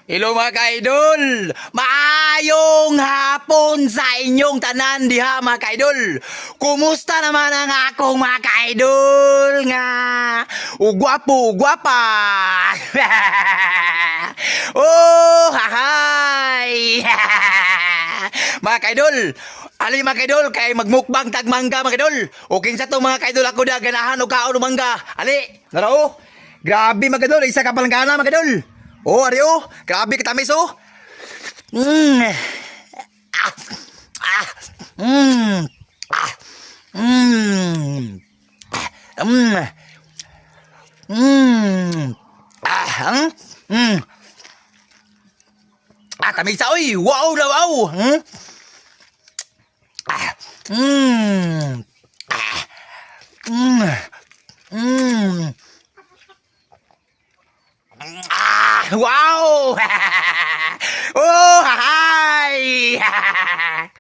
Hello mga ka-idol! Maayong hapon sa inyong tanan diha mga ka-idol! Kumusta naman ang akong mga ka-idol nga ugwapo, ugwapa! Oh, hahay! Mga ka-idol, ali mga ka-idol, kay magmukbang tag mangga mga ka-idol. O kinsa to mga ka-idol ako da ganahan o kaon o mangga. Ali, narao. Grabe mga ka-idol, isa ka palang gana mga ka-idol. Oh, ari oh, grabe katamis oh. Mm. Ah. Ah. Mm. Ah. Mm. Mm. Mm. Ah. Mm. Ah, tamis oy. Wow na wow. Hmm? Ah. Mm. Ah. Mm. Mm. Ah, wow! Oh!